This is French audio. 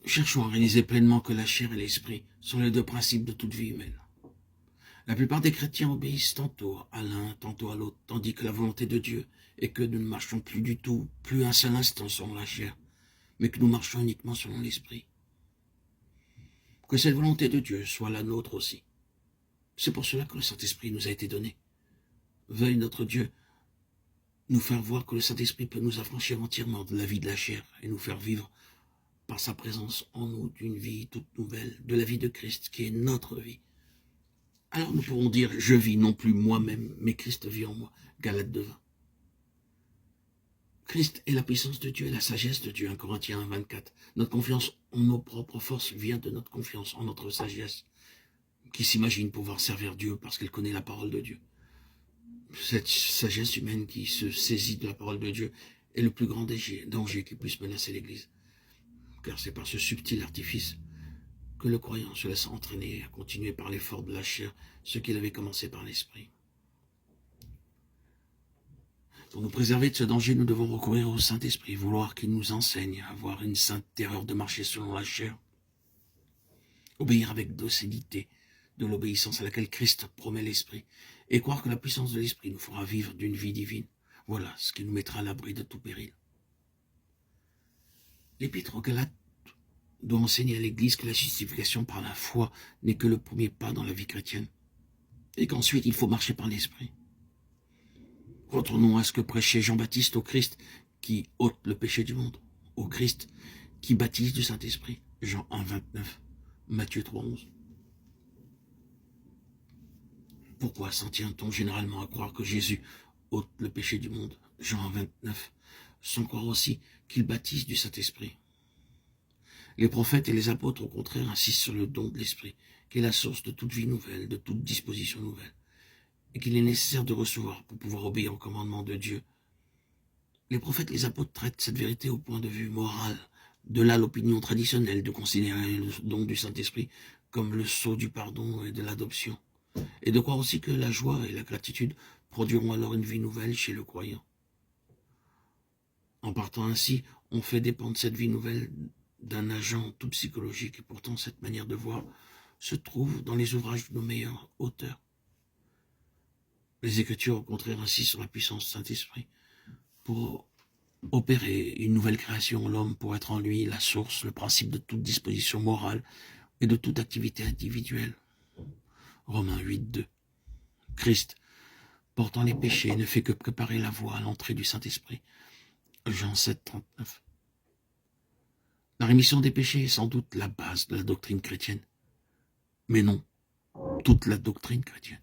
cherchons à réaliser pleinement que la chair et l'esprit sont les deux principes de toute vie humaine. La plupart des chrétiens obéissent tantôt à l'un, tantôt à l'autre, tandis que la volonté de Dieu est que nous ne marchons plus du tout, plus un seul instant selon la chair, mais que nous marchons uniquement selon l'esprit. Que cette volonté de Dieu soit la nôtre aussi. C'est pour cela que le Saint-Esprit nous a été donné. Veuille notre Dieu nous faire voir que le Saint-Esprit peut nous affranchir entièrement de la vie de la chair et nous faire vivre par sa présence en nous d'une vie toute nouvelle, de la vie de Christ qui est notre vie. Alors nous pourrons dire, je vis non plus moi-même, mais Christ vit en moi. Galates 2:20. Christ est la puissance de Dieu et la sagesse de Dieu, 1 Corinthiens 1:24. Notre confiance en nos propres forces vient de notre confiance en notre sagesse, qui s'imagine pouvoir servir Dieu parce qu'elle connaît la parole de Dieu. Cette sagesse humaine qui se saisit de la parole de Dieu est le plus grand danger qui puisse menacer l'Église. Car c'est par ce subtil artifice que le croyant se laisse entraîner à continuer par l'effort de la chair ce qu'il avait commencé par l'esprit. Pour nous préserver de ce danger, nous devons recourir au Saint-Esprit, vouloir qu'il nous enseigne à avoir une sainte terreur de marcher selon la chair, obéir avec docilité de l'obéissance à laquelle Christ promet l'Esprit, et croire que la puissance de l'Esprit nous fera vivre d'une vie divine. Voilà ce qui nous mettra à l'abri de tout péril. L'Épître aux Galates doit enseigner à l'Église que la justification par la foi n'est que le premier pas dans la vie chrétienne, et qu'ensuite il faut marcher par l'Esprit. Retournons à ce que prêchait Jean-Baptiste au Christ qui ôte le péché du monde, au Christ qui baptise du Saint-Esprit, Jean 1:29, Matthieu 3:11. Pourquoi s'en tient-on généralement à croire que Jésus ôte le péché du monde, Jean 1:29, sans croire aussi qu'il baptise du Saint-Esprit? Les prophètes et les apôtres, au contraire, insistent sur le don de l'Esprit, qui est la source de toute vie nouvelle, de toute disposition nouvelle, et qu'il est nécessaire de recevoir pour pouvoir obéir au commandement de Dieu. Les prophètes et les apôtres traitent cette vérité au point de vue moral. De là l'opinion traditionnelle de considérer le don du Saint-Esprit comme le sceau du pardon et de l'adoption, et de croire aussi que la joie et la gratitude produiront alors une vie nouvelle chez le croyant. En partant ainsi, on fait dépendre cette vie nouvelle d'un agent tout psychologique, et pourtant cette manière de voir se trouve dans les ouvrages de nos meilleurs auteurs. Les Écritures, au contraire, insistent sur la puissance du Saint-Esprit pour opérer une nouvelle création en l'homme, pour être en lui la source, le principe de toute disposition morale et de toute activité individuelle. Romains 8:2. Christ, portant les péchés, ne fait que préparer la voie à l'entrée du Saint-Esprit. Jean 7:39. La rémission des péchés est sans doute la base de la doctrine chrétienne, mais non toute la doctrine chrétienne.